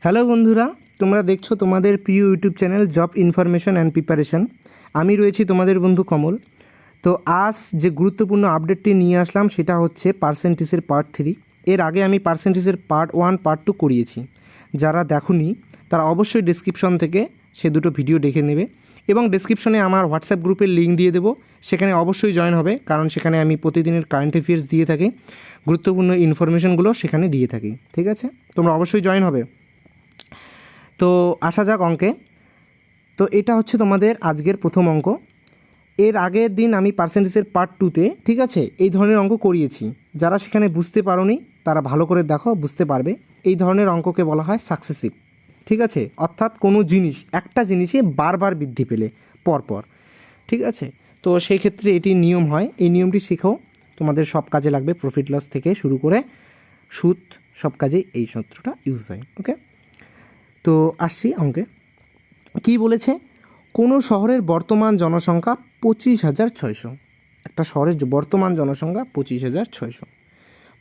Hello বন্ধুরা, তোমরা দেখছো তোমাদের প্রিয় YouTube channel job information and preparation. আমি রয়েছি তোমাদের বন্ধু কমল। তো আজ যে গুরুত্বপূর্ণ আপডেটটি নিয়ে আসলাম সেটা হচ্ছে পার্সেন্টেজের পার্ট 3। এর আগে আমি পার্সেন্টেজের পার্ট 1 পার্ট 2 করিয়েছি। যারা দেখোনি তারা অবশ্যই ডেসক্রিপশন থেকে সে দুটো ভিডিও দেখে নেবে এবং ডেসক্রিপশনে আমার হোয়াটসঅ্যাপ গ্রুপের লিঙ্ক দিয়ে দেবো, সেখানে অবশ্যই জয়েন হবে, কারণ সেখানে আমি প্রতিদিনের কারেন্ট অ্যাফেয়ার্স দিয়ে থাকি, গুরুত্বপূর্ণ ইনফরমেশনগুলো সেখানে দিয়ে থাকি। ঠিক আছে, তোমরা অবশ্যই জয়েন হবে। তো আসা যাক অঙ্কে। তো এটা হচ্ছে তোমাদের আজকের প্রথম অঙ্ক। এর আগের দিন আমি পার্সেন্টেজের পার্ট 2তে ঠিক আছে এই ধরনের অঙ্ক করিয়েছি। যারা সেখানে বুঝতে পারোনি তারা ভালো করে দেখো, বুঝতে পারবে। এই ধরনের অঙ্ককে বলা হয় সাকসেসিভ। ঠিক আছে, অর্থাৎ কোনো জিনিস একটা জিনিসে বারবার বৃদ্ধি পেলে পরপর। ঠিক আছে, তো সেই ক্ষেত্রে এটি নিয়ম হয়। এই নিয়মটি শেখো, তোমাদের সব কাজে লাগবে। প্রফিট লস থেকে শুরু করে সুদ সব কাজে এই সূত্রটা ইউজ হয়। ওকে, তো আসছি অঙ্কে। কি বলেছে? কোনো শহরের বর্তমান জনসংখ্যা 25,600। একটা শহরের বর্তমান জনসংখ্যা 25,600।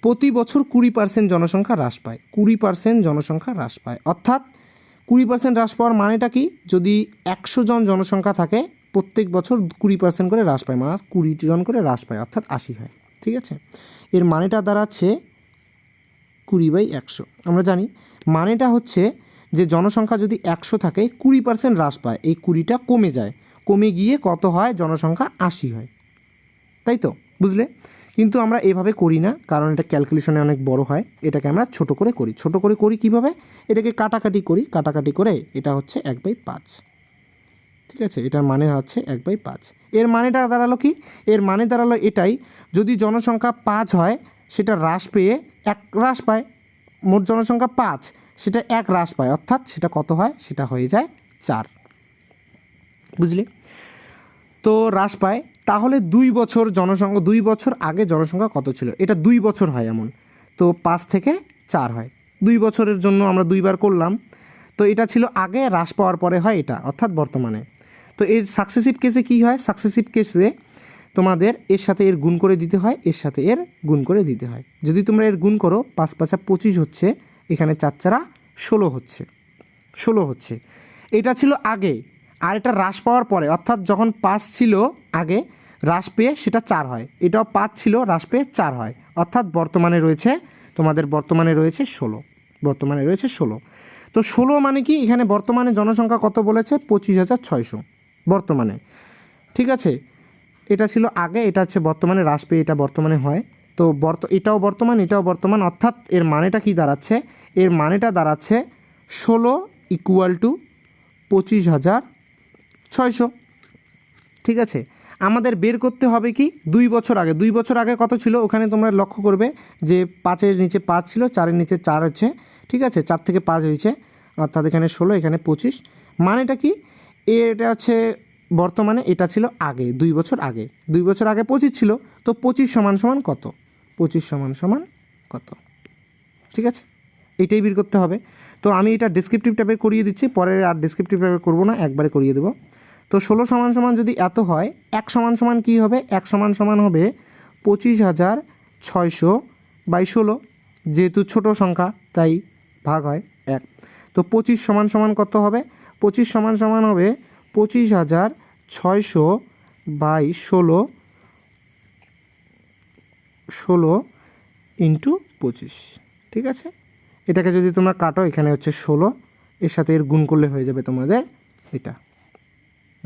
প্রতি বছর 20% জনসংখ্যা হ্রাস পায়। 20% জনসংখ্যা হ্রাস পায়, অর্থাৎ 20% হ্রাস পাওয়ার মানেটা কি? যদি 100 জন জনসংখ্যা থাকে, প্রত্যেক বছর 20% করে হ্রাস পায়, মানে 20 জন করে হ্রাস পায়, অর্থাৎ 80 হয়। ঠিক আছে, এর মানেটা দাঁড়াচ্ছে 20/100। আমরা জানি মানেটা হচ্ছে যে জনসংখ্যা যদি 100 থাকে, 20% হ্রাস পায়, এই 20টা কমে যায়, কমে গিয়ে কত হয়? জনসংখ্যা 80 হয়। তাই তো, বুঝলে? কিন্তু আমরা এভাবে করি না, কারণ এটা ক্যালকুলেশনে অনেক বড় হয়। এটাকে আমরা ছোট করে করি। ছোট করে করি কীভাবে? এটাকে কাটাকাটি করি। কাটাকাটি করে এটা হচ্ছে 1/5। ঠিক আছে, এটার মানে হচ্ছে 1/5। এর মানেটা দাঁড়ালো কি? এর মানে দাঁড়ালো এটাই, যদি জনসংখ্যা 5 হয় সেটা হ্রাস পেয়ে 1 হ্রাস পায়। মোট জনসংখ্যা 5, সেটা 1 হ্রাস পায়, অর্থাৎ সেটা কত হয়? সেটা হয়ে যায় 4। বুঝলে? তো হ্রাস পায়। তাহলে 2 বছর জনসংখ্যা, 2 বছর আগে জনসংখ্যা কত ছিল? এটা 2 বছর হয় এমন, তো 5 থেকে 4 হয়। 2 বছরের জন্য আমরা 2 বার করলাম। তো এটা ছিল আগে, হ্রাস পাওয়ার পরে হয় এটা, অর্থাৎ বর্তমানে। তো এর সাকসেসিভ কেসে কী হয়? সাকসেসিভ কেসে তোমাদের এর সাথে এর গুণ করে দিতে হয়, এর সাথে এর গুণ করে দিতে হয়। যদি তোমরা এর গুণ করো, 5 5 25 হচ্ছে, এখানে 4 4 16 হচ্ছে, 16 হচ্ছে। এটা ছিল আগে, আর এটা হ্রাস পাওয়ার পরে, অর্থাৎ যখন 5 ছিল আগে, হ্রাস পেয়ে সেটা 4 হয়। এটাও 5 ছিল, হ্রাস পেয়ে 4 হয়, অর্থাৎ বর্তমানে রয়েছে তোমাদের, বর্তমানে রয়েছে 16। বর্তমানে রয়েছে 16। তো 16 মানে কি? এখানে বর্তমানে জনসংখ্যা কত বলেছে? 25,600 বর্তমানে। ঠিক আছে, এটা ছিল আগে, এটা হচ্ছে বর্তমানে, হ্রাস পেয়ে এটা বর্তমানে হয়। তো এটাও বর্তমান, এটাও বর্তমান, অর্থাৎ এর মানেটা কি দাঁড়াচ্ছে? এর মানেটা দাঁড়াচ্ছে 16 = 25,600। ঠিক আছে, আমাদের বের করতে হবে কি? 2 বছর আগে। 2 বছর আগে কত ছিল? ওখানে তোমরা লক্ষ্য করবে যে 5-এর নিচে 5 ছিল, 4-এর নিচে 4 হচ্ছে। ঠিক আছে, 4 থেকে 5 হয়েছে, অর্থাৎ এখানে 16, এখানে 25। মানেটা কি? এটা হচ্ছে বর্তমানে, এটা ছিল আগে, 2 বছর আগে। 2 বছর আগে 25 ছিল, তো 25 = কত? 25 = কত? ঠিক আছে, এইটাই বের করতে হবে। তো আমি এটা ডেসক্রিপটিভ টাইপে করিয়ে দিচ্ছি, পরে আর ডেসক্রিপটিভ টাইপে করবো না, একবারে করিয়ে দেবো। তো 16 যদি এত হয়, 1 সমান কী হবে? 1 সমান হবে 25,600/16, যেহেতু ছোট সংখ্যা তাই ভাগ হয় 1। তো 25 সমান কত হবে? 25 সমান হবে 25,600/16, 16 × 25। ঠিক আছে, এটাকে যদি তোমরা কাটো, এখানে হচ্ছে 16, এর সাথে এর গুণ করলে হয়ে যাবে তোমাদের এটা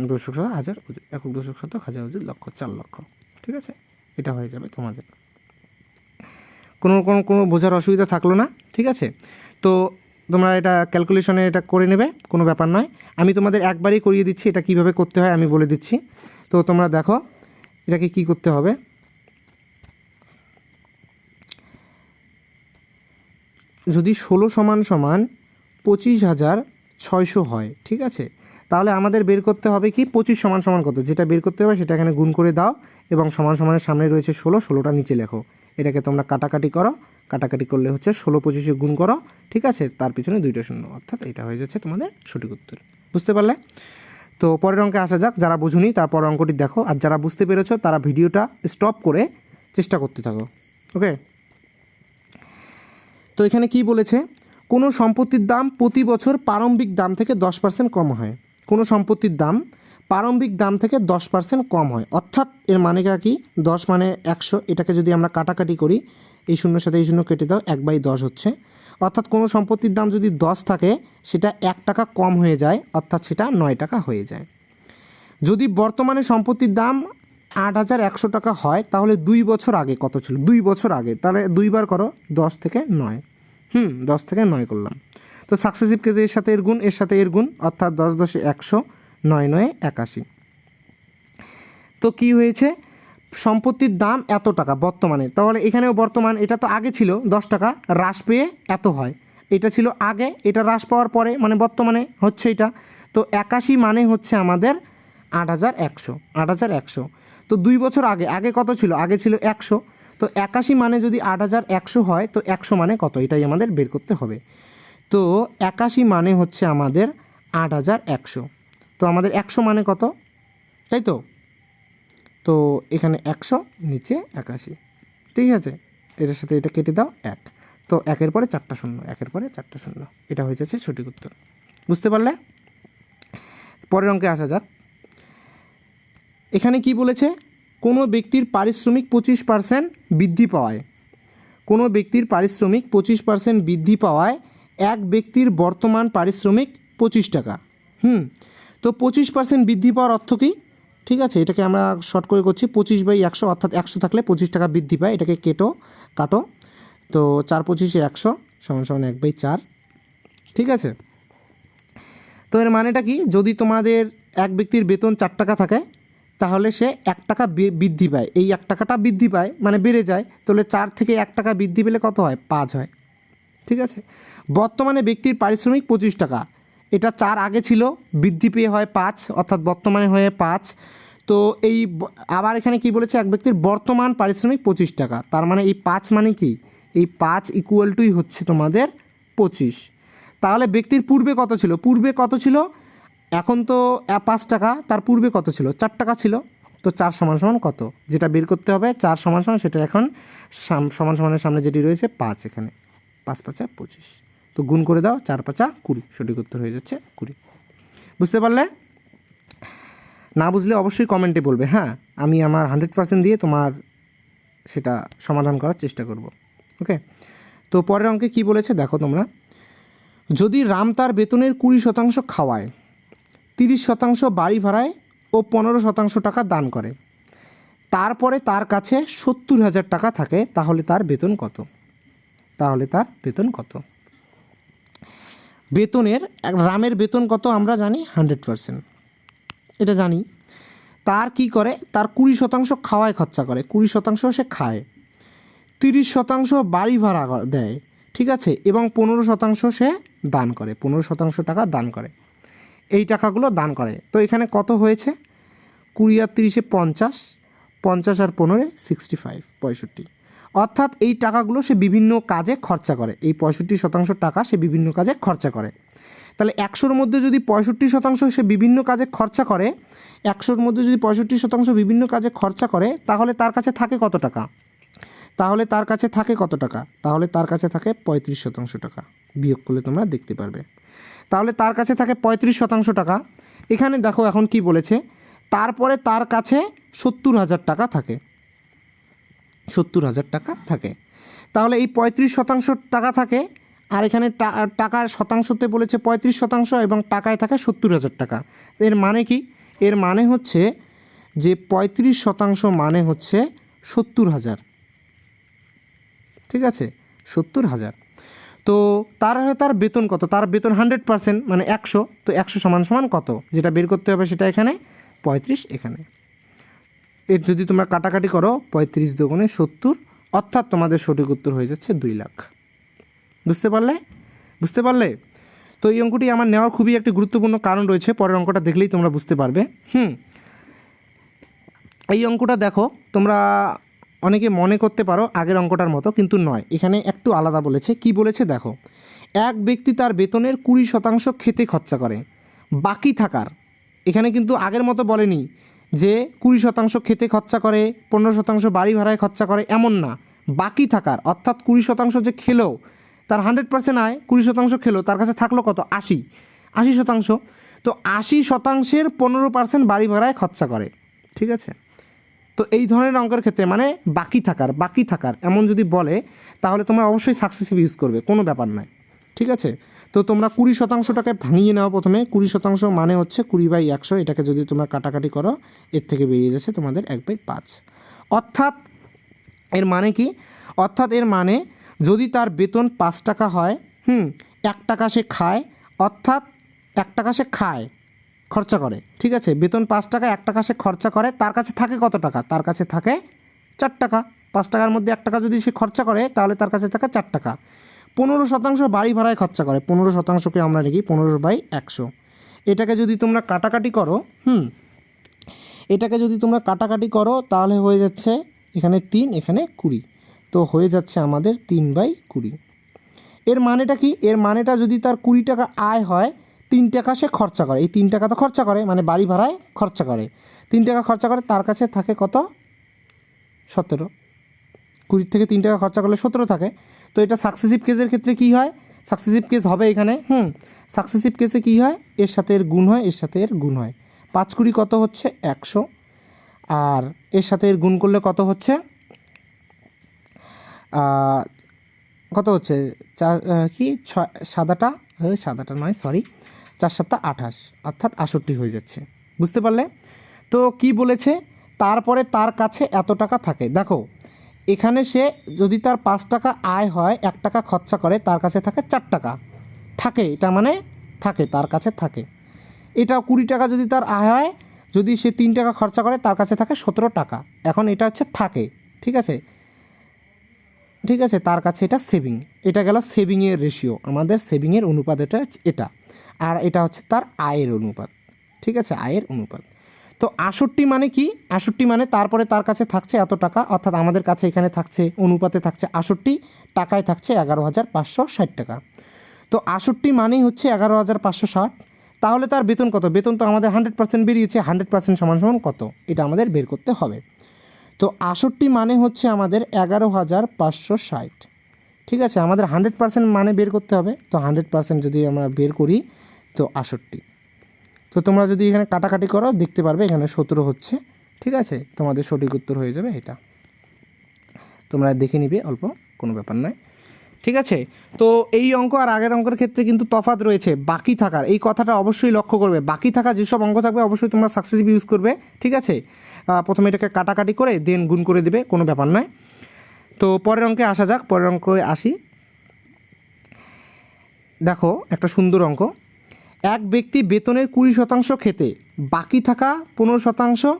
দশক শতক হাজার, একক দশক শতক হাজার হাজার লক্ষ 4 লক্ষ। ঠিক আছে, এটা হয়ে যাবে তোমাদের। কোনো বোঝার অসুবিধা থাকলো না? ঠিক আছে, তো তোমরা এটা ক্যালকুলেশনে এটা করে নেবে, কোনো ব্যাপার নয়। আমি তোমাদের একবারই করিয়ে দিচ্ছি, এটা কিভাবে করতে হয় আমি বলে দিচ্ছি। তো তোমরা দেখো এটাকে কি করতে হবে। যদি 16 সমান 25,600 হয়, ঠিক আছে, তাহলে আমাদের বের করতে হবে কি? 25 সমান কত? যেটা বের করতে হবে সেটা এখানে গুণ করে দাও, এবং সমানের সামনে রয়েছে 16, 16টা নিচে লেখো। এটাকে তোমরা কাটাকাটি করো, কাটাকাটি করলে হচ্ছে 16 25 গুণ করো। ঠিক আছে, তার পিছনে 2টা শূন্য, অর্থাৎ এটা হয়ে যাচ্ছে তোমাদের সঠিক উত্তর। বুঝতে পারলে? তো পরের অঙ্কে আসা যাক। যারা বুঝুনি তারপর অঙ্কটি দেখো, আর যারা বুঝতে পেরেছো তারা ভিডিওটা স্টপ করে চেষ্টা করতে থাকো। ওকে, তো এখানে কি বলেছে? কোনো সম্পত্তির দাম প্রতি বছর প্রারম্ভিক দাম থেকে 10% কম হয়। কোনো সম্পত্তির দাম প্রারম্ভিক দাম থেকে 10% কম হয়, অর্থাৎ এর মানেটা কি, 10 মানে 100, এটাকে যদি আমরা কাটাকাটি করি, এই শূন্যর সাথে এই শূন্য কেটে দাও, 1/10 হচ্ছে। অর্থাৎ কোনো সম্পত্তির দাম যদি 10 থাকে সেটা 1 টাকা কম হয়ে যায়, অর্থাৎ সেটা 9 টাকা হয়ে যায়। যদি বর্তমানে সম্পত্তির দাম 8,100 টাকা হয়, তাহলে 2 বছর আগে কত ছিল? 2 বছর আগে, তাহলে 2 বার করো, 10 থেকে 9, 10 থেকে 9 করলাম। তো সাকসেসিভ কেসে এর সাথে এর গুণ, এর সাথে এর গুণ, অর্থাৎ 10 10 100, 9 9 81। তো কি হয়েছে, সম্পত্তির দাম এত টাকা বর্তমানে, তাহলে এখানেও বর্তমান, এটা তো আগে ছিল 10 টাকা, হ্রাস পেয়ে এত হয়। এটা ছিল আগে, এটা হ্রাস পাওয়ার পরে, মানে বর্তমানে হচ্ছে এটা। তো 81 মানে হচ্ছে আমাদের 8,100, 8,100। তো 2 বছর আগে, আগে কত ছিল? আগে ছিল 100। তো 81 মানে যদি 8,100 হয়, তো 100 মানে কত? এটাই আমাদের বের করতে হবে। তো 81 মানে হচ্ছে আমাদের 8,100। তো আমাদের 100 মানে কত, তাই তো? তো এখানে 100, নিচে 81, ঠিক আছে? এটার সাথে এটা কেটে দাও, 1। তো 1-এর পরে 4টা শূন্য, 1-এর পরে 4টা শূন্য, এটা হয়ে যাচ্ছে সঠিক উত্তর। বুঝতে পারলে? পরের অঙ্কে আসা যাক। এখানে কি বলেছে, কোনো ব্যক্তির পারিশ্রমিক 25% বৃদ্ধি পাওয়ায়, কোনো ব্যক্তির পারিশ্রমিক 25% বৃদ্ধি পাওয়ায় এক ব্যক্তির বর্তমান পারিশ্রমিক 25 টাকা। তো 25% বৃদ্ধি পাওয়ার অর্থ কী? ঠিক আছে, এটাকে আমরা শর্ট করে করছি, 25/100, অর্থাৎ 100 থাকলে 25 টাকা বৃদ্ধি পায়। এটাকে কাটো। তো 4 25 100 = 1/4, ঠিক আছে? তো এর মানেটা কি, যদি তোমাদের এক ব্যক্তির বেতন 4 টাকা থাকে, তাহলে সে 1 টাকা বৃদ্ধি পায়। এই 1 টাকাটা বৃদ্ধি পায় মানে বেড়ে যায়, তাহলে 4 থেকে 1 টাকা বৃদ্ধি পেলে কত হয়? 5 হয়, ঠিক আছে? বর্তমানে ব্যক্তির পারিশ্রমিক 25 টাকা, এটা 4 আগে ছিল, বৃদ্ধি পেয়ে হয় 5, অর্থাৎ বর্তমানে হয়ে 5। তো এই আবার এখানে কি বলেছে, এক ব্যক্তির বর্তমান পারিশ্রমিক 25 টাকা, তার মানে এই 5 মানে কি, এই 5 = হচ্ছে তোমাদের 25। তাহলে ব্যক্তির পূর্বে কত ছিল? পূর্বে কত ছিল? এখন তো 5 টাকা, তার পূর্বে কত ছিল? 4 টাকা ছিল। তো 4 সমান কত, যেটা বের করতে হবে, 4 সমান সেটা এখন সমানের সামনে যেটি রয়েছে 5, এখানে 5 5 25। তো গুণ করে দাও, 4 5 20, সঠিক উত্তর হয়ে যাচ্ছে 20। বুঝতে পারলে? না বুঝলে অবশ্যই কমেন্টে বলবে, হ্যাঁ, আমি আমার 100% দিয়ে তোমার সেটা সমাধান করার চেষ্টা করব। ওকে, তো পরের অঙ্কে কি বলেছে দেখো তোমরা। যদি রাম তার বেতনের 20% খাওয়ায়, 30% বাড়ি ভাড়ায় ও 15% টাকা দান করে, তারপরে তার কাছে 70,000 টাকা থাকে, তাহলে তার বেতন কত? বেতনের, রামের বেতন কত আমরা জানি? 100%, এটা জানি। তার কি করে, তার 20% খাওয়ায় খরচা করে, 20% সে খায়, 30% বাড়ি ভাড়া দেয়, ঠিক আছে, এবং 15% সে দান করে, 15% টাকা দান করে, এই টাকাগুলো দান করে। তো এখানে কত হয়েছে? 20 আর 30 50, 50 আর 15 65, 65। অর্থাৎ এই টাকাগুলো সে বিভিন্ন কাজে খরচা করে, এই 65% টাকা সে বিভিন্ন কাজে খরচা করে। তাহলে 100-র মধ্যে যদি 65% সে বিভিন্ন কাজে খরচা করে, 100-র মধ্যে যদি 65% বিভিন্ন কাজে খরচা করে, তাহলে তার কাছে থাকে কত টাকা? তাহলে তার কাছে থাকে 35% টাকা। বিয়োগ করলে তোমরা দেখতে পারবে। তাহলে তার কাছে থাকে 35% টাকা। এখানে দেখো এখন কি বলেছে, তারপরে তার কাছে 70,000 টাকা থাকে, 70,000 টাকা থাকে। তাহলে এই 35% টাকা থাকে, আর এখানে টাকার শতাংশতে বলেছে 35% এবং টাকায় থাকে 70,000 টাকা। এর মানে কি? এর মানে হচ্ছে যে 35% মানে হচ্ছে 70,000, ঠিক আছে, 70,000। তো তার বেতন কত? তার বেতন 100% মানে 100। তো 100 সমান কত, যেটা বের করতে হবে সেটা এখানে 35, এখানে। এর যদি তোমরা কাটাকাটি করো, 35 দুগুণে 70, অর্থাৎ তোমাদের সঠিক উত্তর হয়ে যাচ্ছে 2 লাখ। বুঝতে পারলে? তো এই অঙ্কটি আমার নেওয়ার খুবই একটি গুরুত্বপূর্ণ কারণ রয়েছে, পরের অঙ্কটা দেখলেই তোমরা বুঝতে পারবে। এই অঙ্কটা দেখো, তোমরা অনেকে মনে করতে পারো আগের অঙ্কটার মতো, কিন্তু নয়, এখানে একটু আলাদা বলেছে। কি বলেছে দেখো, এক ব্যক্তি তার বেতনের 20% খেতে খরচা করে, বাকি থাকার, এখানে কিন্তু আগের মতো বলেনি যে 20% খেতে খরচা করে, 15% বাড়ি ভাড়ায় খরচা করে, এমন না, বাকি থাকার, অর্থাৎ 20% যে খেলো, তার 100% আয়, 20% খেলো, তার কাছে থাকলো কত? 80%। তো 80%-এর 15% বাড়ি ভাড়ায় খরচা করে। ঠিক আছে, তো এই ধরনের অঙ্কের ক্ষেত্রে মানে বাকি থাকার এমন যদি বলে তাহলে তোমরা অবশ্যই সাকসেসিভ ইউজ করবে, কোনো ব্যাপার নয়। ঠিক আছে, তো তোমরা 20%টাকে ভাঙিয়ে নাও প্রথমে। 20% মানে হচ্ছে 20/100, এটাকে যদি তোমরা কাটাকাটি করো এর থেকে বেরিয়ে যাচ্ছে তোমাদের 1/5। অর্থাৎ এর মানে কি? অর্থাৎ এর মানে যদি তার বেতন 5 টাকা হয়, 1 টাকা সে খায়, অর্থাৎ 1 টাকা সে খায়, খরচা করে। ঠিক আছে, বেতন 5 টাকা, 1 টাকা সে খরচা করে, তার কাছে থাকে কত টাকা? তার কাছে থাকে 4 টাকা। 5 টাকার মধ্যে 1 টাকা যদি সে খরচা করে তাহলে তার কাছে থাকে 4 টাকা। 15% বাড়ি ভাড়ায় খরচা করে, 15%কে আমরা লিখি 15/100। এটাকে যদি তোমরা কাটাকাটি করো, এটাকে যদি তোমরা কাটাকাটি করো তাহলে হয়ে যাচ্ছে এখানে 3, এখানে 20, তো হয়ে যাচ্ছে আমাদের 3/20। এর মানেটা কি? এর মানেটা যদি তার 20 টাকা আয় হয়, 3 টাকা সে খরচা করে, এই 3 টাকা তো খরচা করে, মানে বাড়ি ভাড়ায় খরচা করে, 3 টাকা খরচা করে, তার কাছে থাকে কত? 17। 20 থেকে 3 টাকা খরচা করলে 17 থাকে। তো এটা সাকসেসিভ কেসের ক্ষেত্রে কি হয়? সাকসেসিভ কেস হবে এখানে, সাকসেসিভ কেসে কি হয়? এর সাথে এর গুণ হয়, এর সাথে এর গুণ হয়। 5 20 কত হচ্ছে? 100, আর এর সাথে এর গুণ করলে কত হচ্ছে? কত হচ্ছে? 4 কি 6 সাদাটা নয়, সরি, 4 7 28, অর্থাৎ 68 হয়ে যাচ্ছে। বুঝতে পারলে? তো কি বলেছে? তারপরে তার কাছে এত টাকা থাকে। দেখো এখানে সে যদি তার 5 টাকা আয় হয়, 1 টাকা খরচা করে, তার কাছে থাকে 4 টাকা থাকে, এটা মানে থাকে, তার কাছে থাকে। এটা 20 টাকা যদি তার আয় হয়, যদি সে 3 টাকা খরচা করে, তার কাছে থাকে 17 টাকা। এখন এটা হচ্ছে থাকে। ঠিক আছে, ঠিক আছে, তার কাছে এটা সেভিং। এটা গেল সেভিংয়ের রেশিও, আমাদের সেভিংয়ের অনুপাত এটা। আর এটা হচ্ছে তার আয়ের অনুপাত। ঠিক আছে, আয়ের অনুপাত। তো 68 মানে কি? 68 মানে তারপরে তার কাছে থাকছে এত টাকা, অর্থাৎ আমাদের কাছে এখানে থাকছে অনুপাতে থাকছে 68, টাকায় থাকছে 11,560 টাকা। তো 68 মানেই হচ্ছে 11,560। তাহলে তার বেতন কত? বেতন তো আমাদের 100% বেরিয়েছে, 100% সমান সমান কত? এটা আমাদের বের করতে হবে। তো 68 মানে হচ্ছে আমাদের 11,560। ঠিক আছে, আমাদের 100% মানে বের করতে হবে। তো 100% যদি আমরা বের করি তো 68। তো তোমরা যদি এখানে কাটাকাটি করো দেখতে পারবে এখানে 17 হচ্ছে। ঠিক আছে, তোমাদের সঠিক উত্তর হয়ে যাবে এটা। তোমরা দেখে নিবে অল্প, কোনো ব্যাপার নয়। ঠিক আছে, তো এই অঙ্ক আর আগের অঙ্কের ক্ষেত্রে কিন্তু তফাৎ রয়েছে। বাকি থাকার এই কথাটা অবশ্যই লক্ষ্য করবে। বাকি থাকা যেসব অঙ্ক থাকবে অবশ্যই তোমরা সাকসেসিভ ইউজ করবে। ঠিক আছে, প্রথমে এটাকে কাটাকাটি করে দেন গুণ করে দেবে, কোনো ব্যাপার নয়। তো পরের অঙ্কে আসা যাক, পরের অঙ্কে আসি। দেখো একটা সুন্দর অঙ্ক। এক ব্যক্তি বেতনের 20% খেতে বাকি থাকা 15%,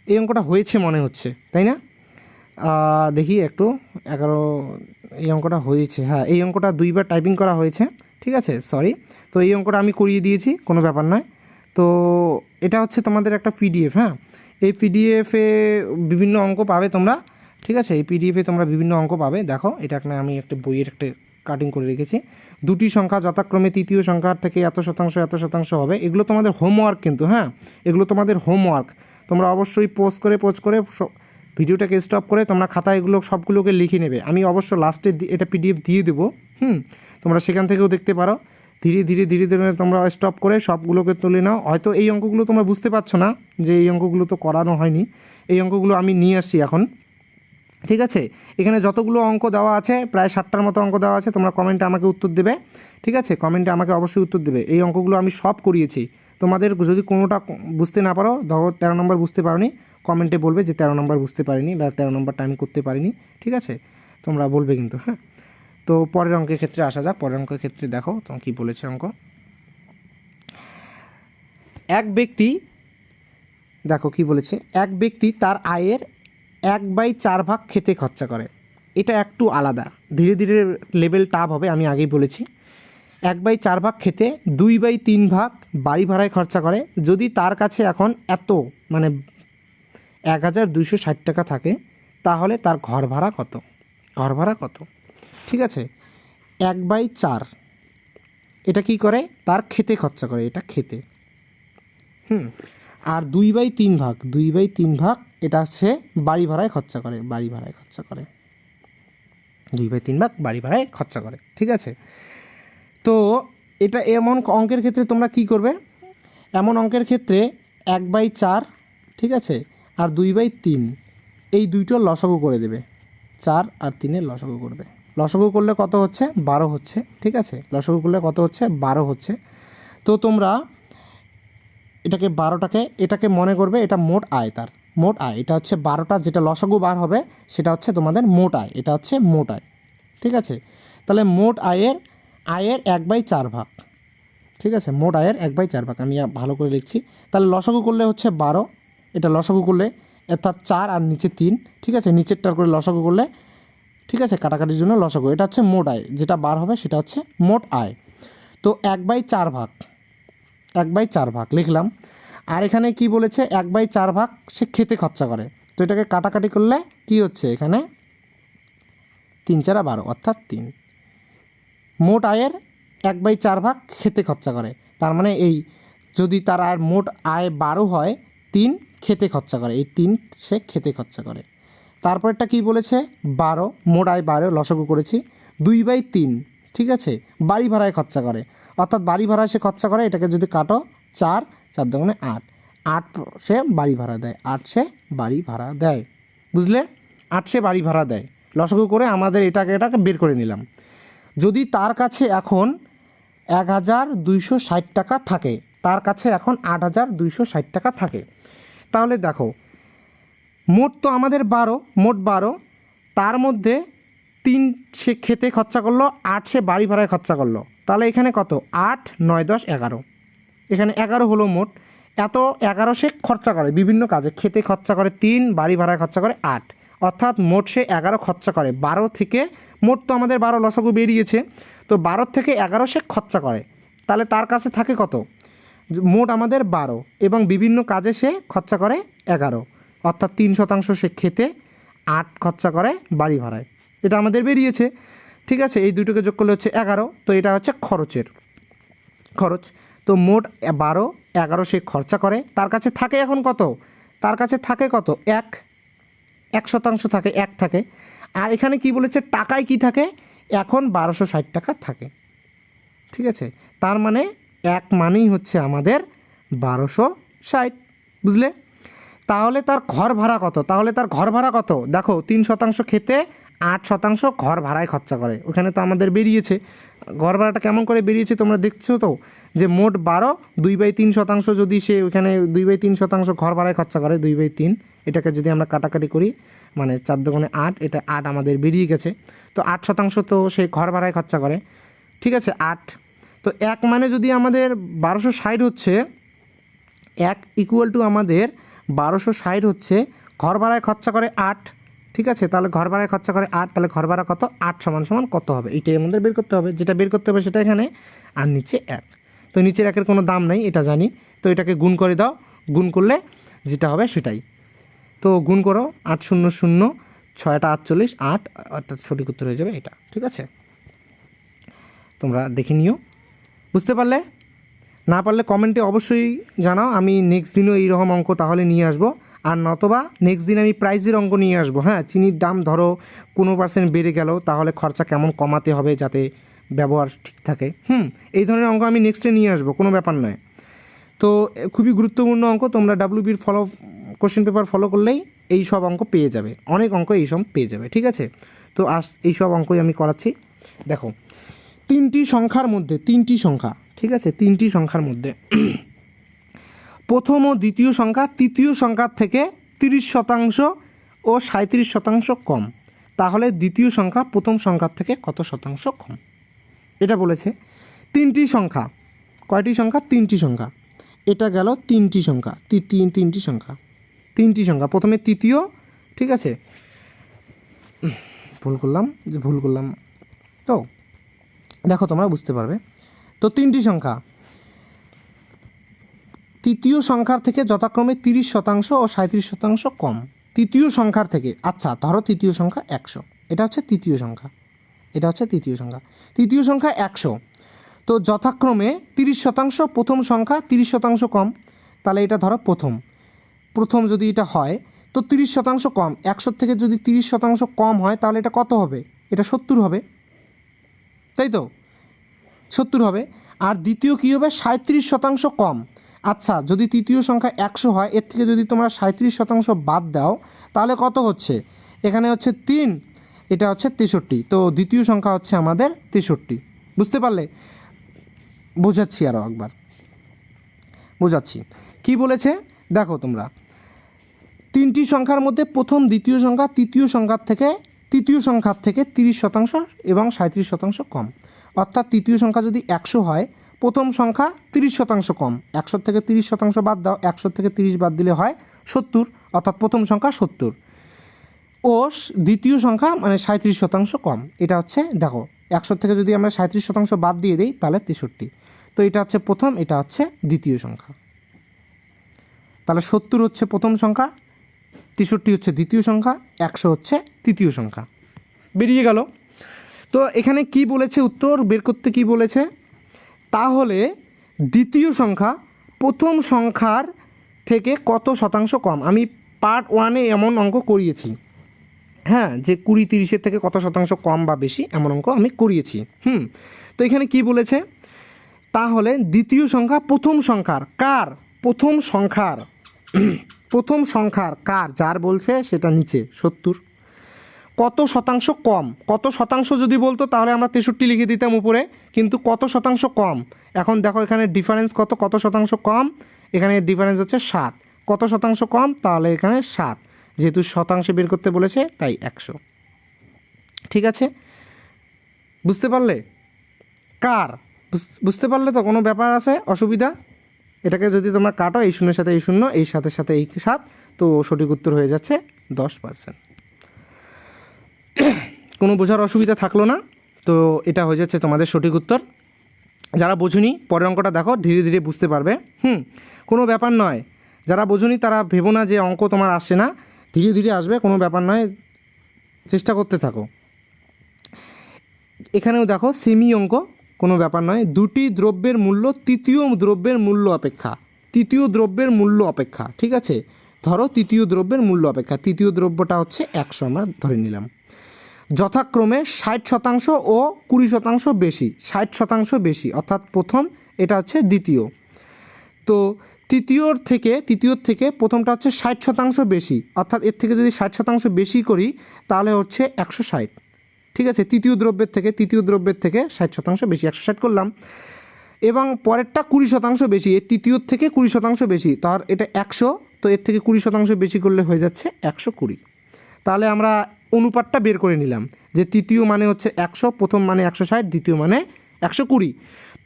এই অঙ্কটা হয়েছে মনে হচ্ছে, তাই না? দেখি একটু 11, এই অঙ্কটা হয়েছে, হ্যাঁ এই অঙ্কটা 2বার টাইপিং করা হয়েছে। ঠিক আছে, সরি। তো এই অঙ্কটা আমি করিয়ে দিয়েছি, কোনো ব্যাপার নয়। তো এটা হচ্ছে তোমাদের একটা পিডিএফ, হ্যাঁ এই পিডিএফে বিভিন্ন অঙ্ক পাবে তোমরা। ঠিক আছে, এই পিডিএফে তোমরা বিভিন্ন অঙ্ক পাবে। দেখো এটা আমি একটা বইয়ের একটা কাটিং করে রেখেছি। দুটি সংখ্যা যথাক্রমে তৃতীয় সংখ্যার থেকে এত শতাংশ হবে, এগুলো তোমাদের হোমওয়ার্ক কিন্তু, হ্যাঁ এগুলো তোমাদের হোমওয়ার্ক। তোমরা অবশ্যই পোস্ট করে ভিডিওটাকে স্টপ করে তোমরা খাতা এগুলো সবগুলোকে লিখে নেবে। আমি অবশ্য লাস্টে এটা পিডিএফ দিয়ে দেবো, তোমরা সেখান থেকেও দেখতে পারো। ধীরে ধীরে তোমরা স্টপ করে সবগুলোকে তুলে নাও। হয়তো এই অঙ্কগুলো তোমরা বুঝতে পারছো না যে এই অঙ্কগুলো তো করানো হয়নি, এই অঙ্কগুলো আমি নিয়ে আসছি এখন। ঠিক আছে, এখানে যতগুলো অঙ্ক দেওয়া আছে প্রায় 60টার মতো অঙ্ক দেওয়া আছে। তোমরা কমেন্টে আমাকে উত্তর দেবে। ঠিক আছে, কমেন্টে আমাকে অবশ্যই উত্তর দেবে। এই অঙ্কগুলো আমি সব করিয়েছি। তোমাদের যদি কোনোটা বুঝতে না পারো, ধরো 13 নম্বর বুঝতে পারোনি, কমেন্টে বলবে যে 13 নম্বর বুঝতে পারিনি বা 13 নম্বরটা আমি করতে পারিনি। ঠিক আছে, তোমরা বলবে কিন্তু, হ্যাঁ। তো পরের অঙ্কের ক্ষেত্রে আসা যাক। পরের অঙ্কের ক্ষেত্রে দেখো তোমার কী বলেছে অঙ্ক। এক ব্যক্তি, দেখো কি বলেছে, এক ব্যক্তি তার আয়ের 1/4 ভাগ খেতে খরচা করে। এটা একটু আলাদা, ধীরে ধীরে লেভেল টাফ হবে, আমি আগেই বলেছি। 1/4 ভাগ খেতে, 2/3 ভাগ বাড়ি ভাড়ায় খরচা করে। যদি তার কাছে এখন এত মানে 1260 টাকা থাকে, তাহলে তার ঘর ভাড়া কত? ঘর ভাড়া কত? ঠিক আছে, 1/4 এটা কি করে? তার খেতে খরচা করে, এটা খেতে। আর 2/3 ভাগ, 2/3 ভাগ এটা সে বাড়ি ভাড়ায় খরচা করে, বাড়ি ভাড়ায় খরচা করে। 2/3 ভাগ বাড়ি ভাড়ায় খরচা করে। ঠিক আছে, তো এটা এমন অঙ্কের ক্ষেত্রে তোমরা কি করবে, এমন অঙ্কের ক্ষেত্রে 1/4, ঠিক আছে, আর 2/3 এই দুইটোর লসাগু করে দেবে, 4 আর 3-এর লসাগু করবে। লসাগু করলে কত হচ্ছে, 12 হচ্ছে। ঠিক আছে, লসাগু করলে কত হচ্ছে, 12 হচ্ছে। তো তোমরা এটাকে মনে করবে এটা মোট আয়, তার মোট আয় এটা হচ্ছে 12টা, যেটা লসাগু বার হবে সেটা হচ্ছে তোমাদের মোট আয়, এটা হচ্ছে মোট আয়। ঠিক আছে, তাহলে মোট আয়ের 1/4 ভাগ। ঠিক আছে, মোট আয়ের 1/4 ভাগ আমি ভালো করে লিখছি। তাহলে লসাগু করলে হচ্ছে 12, এটা লসাগু করলে অর্থাৎ 4 আর নিচে 3। ঠিক আছে, নিচেরটার করে লসাগু করলে, ঠিক আছে, কাটাকাটির জন্য লসাগু, এটা হচ্ছে মোট আয়, যেটা বার হবে সেটা হচ্ছে মোট আয়। তো 1/4 ভাগ, 1/4 ভাগ লিখলাম। আর এখানে কি বলেছে, 1/4 ভাগ সে খেতে খরচা করে। তো এটাকে কাটাকাটি করলে কি হচ্ছে, এখানে 3 4 12 অর্থাৎ 3। মোট আয়ের 1/4 ভাগ খেতে খরচা করে, তার মানে এই যদি তার আর মোট আয় 12 হয়, 3 খেতে খরচা করে, এই 3 সে খেতে খরচা করে। তারপরটা কি বলেছে, 12, মোট আয় 12 লসাগু করেছি। 2/3, ঠিক আছে, বাড়ি ভাড়ায় খরচা করে, অর্থাৎ বাড়ি ভাড়ায় সে খরচা করে। এটাকে যদি কাটো, 4 4 দুগুণে 8, 8 সে বাড়ি ভাড়া দেয়, 8 সে বাড়ি ভাড়া দেয়। বুঝলে, 8 সে বাড়ি ভাড়া দেয়। লসাগু করে আমাদের এটাকে বের করে নিলাম। যদি তার কাছে এখন 1260 টাকা থাকে, তার কাছে এখন 8260 টাকা থাকে, তাহলে দেখো মোট তো আমাদের 12, মোট 12, তার মধ্যে 3 সে খেতে খরচা করলো, 8 সে বাড়ি ভাড়ায় খরচা করলো। তাহলে এখানে কত, 8 9 10 11, এখানে 11 হলো মোট। এত 11 সে খরচা করে বিভিন্ন কাজে, খেতে খরচা করে 3, বাড়ি ভাড়ায় খরচা করে 8, অর্থাৎ মোট সে 11 খরচা করে। 12 থেকে মোট তো আমাদের 12 লসাগু বেরিয়েছে, তো 12 থেকে 11 সে খরচা করে। তাহলে তার কাছে থাকে কত, মোট আমাদের 12 এবং বিভিন্ন কাজে সে খরচা করে 11, অর্থাৎ 3% সে খেতে, 8 খরচা করে বাড়ি ভাড়ায়। এটা আমাদের বেরিয়েছে। ঠিক আছে, এই দুটোকে যোগ করলে হচ্ছে 11, তো এটা হচ্ছে খরচ। তো মোট 12, 11 সে খরচা করে, তার কাছে থাকে এখন কত, তার কাছে থাকে কত, 1% থাকে, 1 থাকে। আর এখানে কি বলেছে, টাকায় কি থাকে, এখন 1260 টাকা থাকে। ঠিক আছে, তার মানে 1 মানেই হচ্ছে আমাদের 1260। বুঝলে, তাহলে তার ঘর ভাড়া কত, তাহলে তার ঘর ভাড়া কত, দেখো 3% খেতে, 8% ঘর ভাড়ায় খরচা করে। ওখানে তো আমাদের বেরিয়েছে ঘর ভাড়াটা কেমন করে বেরিয়েছে, তোমরা দেখছো তো, যে মোট 12, 2/3% যদি সে ওখানে 2/3% ঘর ভাড়ায় খরচা করে, 2/3, এটাকে যদি আমরা কাটাকাটি করি, মানে 4 দুগুণে 8, এটা 8 আমাদের বেরিয়ে গেছে। তো 8% তো সে ঘর ভাড়ায় খরচা করে। ঠিক আছে, 8, তো 1 মানে যদি আমাদের 1260 হচ্ছে, 1 ইকুয়াল টু আমাদের 1260 হচ্ছে, ঘর ভাড়ায় খরচা করে 8। ঠিক আছে, তাহলে ঘর ভাড়ায় খরচা করে 8, তাহলে ঘর ভাড়া কত, 8 সমান কত হবে, এইটাই আমাদের বের করতে হবে। যেটা বের করতে হবে সেটা এখানে, আর নিচে 1, তো নিচের 1-এর কোনো দাম নেই, এটা জানি। তো এটাকে গুণ করে দাও, গুণ করলে যেটা হবে সেটাই। তো গুণ করো, 8 0 0, 6 48, 8, অর্থাৎ সঠিক উত্তর হয়ে যাবে এটা। ঠিক আছে, তোমরা দেখে নিও। বুঝতে পারলে, না পারলে কমেন্টে অবশ্যই জানাও, আমি নেক্সট দিনও এইরকম অঙ্ক তাহলে নিয়ে আসবো। আর নতবা নেক্সট দিন আমি প্রাইজের অঙ্ক নিয়ে আসবো। হ্যাঁ, চিনির দাম ধরো 15% বেড়ে গেল, তাহলে খরচা কেমন কমাতে হবে যাতে ব্যবহার ঠিক থাকে। এই ধরনের অঙ্ক আমি নেক্সটে নিয়ে আসবো, কোনো ব্যাপার নয়। তো খুবই গুরুত্বপূর্ণ অঙ্ক, তোমরা WBর কোশ্চেন পেপার ফলো করলেই এই সব অঙ্ক পেয়ে যাবে, অনেক অঙ্ক এই সব পেয়ে যাবে। ঠিক আছে, তো এই সব অঙ্কই আমি করাচ্ছি। দেখো, 3টি সংখ্যার মধ্যে, 3টি সংখ্যা, ঠিক আছে, 3টি সংখ্যার মধ্যে প্রথম ও দ্বিতীয় সংখ্যা তৃতীয় সংখ্যার থেকে 30% ও 37% কম, তাহলে দ্বিতীয় সংখ্যা প্রথম সংখ্যার থেকে কত শতাংশ কম, এটা বলেছে। 3টি সংখ্যা, কয়টি সংখ্যা, 3টি সংখ্যা, এটা গেল 3টি সংখ্যা, 3টি সংখ্যা, 3টি সংখ্যা, প্রথমে তৃতীয়, ঠিক আছে, ভুল করলাম তো দেখো তোমরা বুঝতে পারবে। তো 3টি সংখ্যা, তৃতীয় সংখ্যার থেকে যথাক্রমে 30% ও 37% কম, তৃতীয় সংখ্যার থেকে। আচ্ছা, ধরো তৃতীয় সংখ্যা 100, এটা হচ্ছে তৃতীয় সংখ্যা, এটা হচ্ছে তৃতীয় সংখ্যা, তৃতীয় সংখ্যা 100, তো যথাক্রমে 30% প্রথম সংখ্যা, 30% কম, তাহলে এটা ধরো প্রথম যদি এটা হয় তো 30% কম, 100 থেকে যদি 30% কম হয় তাহলে এটা কত হবে, এটা 70 হবে, তাই তো 70 হবে। আর দ্বিতীয় কী হবে, 37% কম। আচ্ছা, যদি তৃতীয় সংখ্যা 100 হয়, এর থেকে যদি তোমরা 37% বাদ দাও তাহলে কত হচ্ছে, এখানে হচ্ছে 3, এটা হচ্ছে 63। তো দ্বিতীয় সংখ্যা হচ্ছে আমাদের 63। বুঝতে পারলে? বোঝাচ্ছি আরও একবার, বোঝাচ্ছি কি বলেছে দেখো তোমরা। 3টি সংখ্যার মধ্যে প্রথম দ্বিতীয় সংখ্যা তৃতীয় সংখ্যার থেকে 30% এবং 37% কম। অর্থাৎ তৃতীয় সংখ্যা যদি 100 হয়, প্রথম সংখ্যা 30% কম। 100 থেকে 30% বাদ দাও, 100 থেকে 30 বাদ দিলে হয় 70, অর্থাৎ প্রথম সংখ্যা 70 ও দ্বিতীয় সংখ্যা মানে 37% কম। এটা হচ্ছে দেখো, 100 থেকে যদি আমরা 37% বাদ দিয়ে দিই তাহলে 63। তো এটা হচ্ছে প্রথম, এটা হচ্ছে দ্বিতীয় সংখ্যা। তাহলে 70 হচ্ছে প্রথম সংখ্যা, 63 হচ্ছে দ্বিতীয় সংখ্যা, 100 হচ্ছে তৃতীয় সংখ্যা। বেরিয়ে গেল। তো এখানে কি বলেছে, উত্তর বের করতে কি বলেছে, তাহলে দ্বিতীয় সংখ্যা প্রথম সংখ্যার থেকে কত শতাংশ কম। আমি পার্ট 1-এ এমন অঙ্ক করিয়েছি, হ্যাঁ, যে 20-30-এর থেকে কত শতাংশ কম বা বেশি এমন অঙ্ক আমি করিয়েছি। তো এখানে কি বলেছে, তাহলে দ্বিতীয় সংখ্যা প্রথম সংখ্যার কার, প্রথম সংখ্যার কার, যার বলছে সেটা নিচে 70, কত শতাংশ কম। কত শতাংশ যদি বলতো তাহলে আমরা 63 লিখে দিতাম উপরে, কিন্তু কত শতাংশ কম। এখন দেখো এখানে ডিফারেন্স কত শতাংশ কম, এখানে ডিফারেন্স হচ্ছে 7। কত শতাংশ কম, তাহলে এখানে 7, যেহেতু শতাংশে বের করতে বলেছে তাই 100। ঠিক আছে, বুঝতে পারলে? কার বুঝতে পারলে তো? কোনো ব্যাপার আছে অসুবিধা? এটাকে যদি তোমরা কাটো, এই শূন্যের সাথে এই শূন্য, এই সাথে সাথে এই 7, তো সঠিক উত্তর হয়ে যাচ্ছে 10%। কোনো বোঝার অসুবিধা থাকলো না, তো এটা হয়ে যাচ্ছে তোমাদের সঠিক উত্তর। যারা বোঝুনি পরের অঙ্কটা দেখো, ধীরে ধীরে বুঝতে পারবে। কোনো ব্যাপার নয়, যারা বোঝুনি তারা ভেবো না যে অঙ্ক তোমার আসছে না, ধীরে ধীরে আসবে, কোনো ব্যাপার নয়, চেষ্টা করতে থাকো। এখানেও দেখো সেমি অঙ্ক, কোনো ব্যাপার নয়। দুটি দ্রব্যের মূল্য তৃতীয় দ্রব্যের মূল্য অপেক্ষা, ঠিক আছে, ধরো তৃতীয় দ্রব্যের মূল্য অপেক্ষা, তৃতীয় দ্রব্যটা হচ্ছে 100 আমরা ধরে নিলাম, যথাক্রমে 60% ও 20% বেশি। 60% বেশি অর্থাৎ প্রথম, এটা হচ্ছে দ্বিতীয়। তো তৃতীয়র থেকে প্রথমটা হচ্ছে 60% বেশি, অর্থাৎ এর থেকে যদি 60% বেশি করি তাহলে হচ্ছে 160। ঠিক আছে, তৃতীয় দ্রব্যের থেকে 60% বেশি, 160 করলাম। এবং পরেরটা 20% বেশি, এর তৃতীয়র থেকে 20% বেশি, তার এটা 100, তো এর থেকে 20% বেশি করলে হয়ে যাচ্ছে 120। তাহলে আমরা অনুপাতটা বের করে নিলাম যে তৃতীয় মানে হচ্ছে 100, প্রথম মানে 160, দ্বিতীয় মানে 120।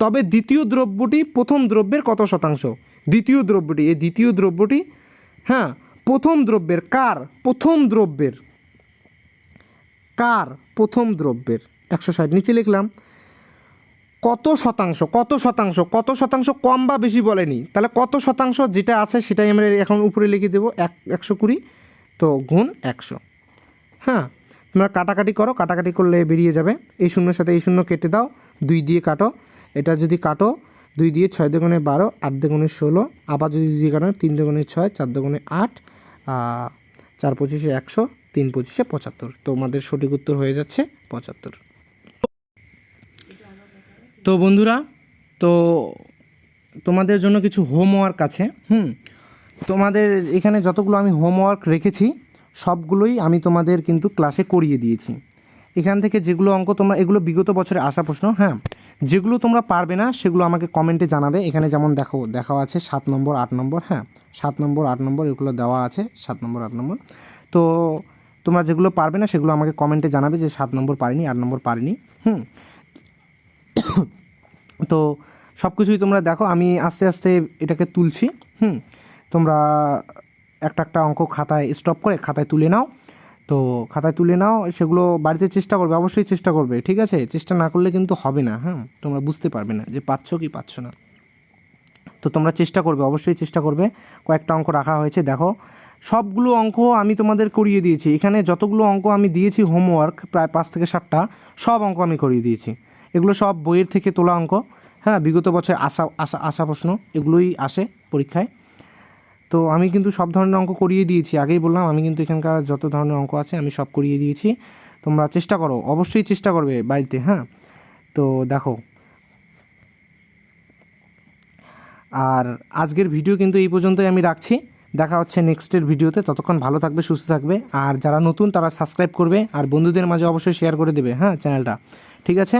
তবে দ্বিতীয় দ্রব্যটি প্রথম দ্রব্যের কত শতাংশ? দ্বিতীয় দ্রব্যটি হ্যাঁ প্রথম দ্রব্যের, কার প্রথম দ্রব্যের 160 নিচে লিখলাম। কত শতাংশ কম বা বেশি বলেনি, তাহলে কত শতাংশ যেটা আছে সেটাই আমরা এখন উপরে লিখে দেবো 120, তো গুণ 100। হ্যাঁ, তোমরা কাটাকাটি করো, কাটাকাটি করলে বেরিয়ে যাবে। এই শূন্যের সাথে এই শূন্য কেটে দাও, 2 দিয়ে কাটো, এটা যদি কাটো 2 দিয়ে 6 দুগুণে 12, 8 দুগুণে 16, আবার যদি 2 দিয়ে কাটো 3 দুগুণে 6, 4 দুগুণে 8, 4 25 100, 3 25 75। তোমাদের সঠিক উত্তর হয়ে যাচ্ছে 75। তো বন্ধুরা, তো তোমাদের জন্য কিছু হোমওয়ার্ক আছে। তোমাদের এখানে যতগুলো আমি হোমওয়ার্ক রেখেছি সবগুলোই আমি তোমাদের কিন্তু ক্লাসে করিয়ে দিয়েছি। এখান থেকে যেগুলো অঙ্ক তোমরা, এগুলো বিগত বছরে আসা প্রশ্ন, হ্যাঁ, যেগুলো তোমরা পারবে না সেগুলো আমাকে কমেন্টে জানাবে। এখানে যেমন দেখা আছে 7 নম্বর 8 নম্বর, হ্যাঁ 7 নম্বর 8 নম্বর এগুলো দেওয়া আছে, 7 নম্বর 8 নম্বর। তো তোমরা যেগুলো পারবে না সেগুলো আমাকে কমেন্টে জানাবে যে 7 নম্বর পারিনি, 8 নম্বর পারিনি। তো সব কিছুই তোমরা দেখো, আমি আস্তে আস্তে এটাকে তুলছি। তোমরা একটা অঙ্ক খাতায় স্টপ করে খাতায় তুলে নাও। তো খাতায় তুলে নাও, সেগুলো বাড়িতে চেষ্টা করবে, অবশ্যই চেষ্টা করবে, ঠিক আছে? চেষ্টা না করলে কিন্তু হবে না, হ্যাঁ, তোমরা বুঝতে পারবে না যে পাচ্ছ কি পাচ্ছ না। তো তোমরা চেষ্টা করবে, অবশ্যই চেষ্টা করবে। কয়েকটা অঙ্ক রাখা হয়েছে, দেখো সবগুলো অঙ্ক আমি তোমাদের করিয়ে দিয়েছি। এখানে যতগুলো অঙ্ক আমি দিয়েছি হোমওয়ার্ক, প্রায় 5 থেকে 7টা, সব অঙ্ক আমি করিয়ে দিয়েছি। এগুলো সব বইয়ের থেকে তোলা অঙ্ক, হ্যাঁ, বিগত বছর আসা প্রশ্ন এগুলোই আসে পরীক্ষায়। তো আমি কিন্তু সব ধরনের অঙ্ক করিয়ে দিয়েছি, আগেই বললাম আমি কিন্তু এখানকার যত ধরনের অঙ্ক আছে আমি সব করিয়ে দিয়েছি। তোমরা চেষ্টা করো, অবশ্যই চেষ্টা করবে বাড়িতে। হ্যাঁ, তো দেখো, আর আজকের ভিডিও কিন্তু এই পর্যন্তই আমি রাখছি। দেখা হচ্ছে নেক্সটের ভিডিওতে। ততক্ষণ ভালো থাকবে, সুস্থ থাকবে। আর যারা নতুন তারা সাবস্ক্রাইব করবে, আর বন্ধুদের মাঝে অবশ্যই শেয়ার করে দেবে, হ্যাঁ, চ্যানেলটা। ঠিক আছে।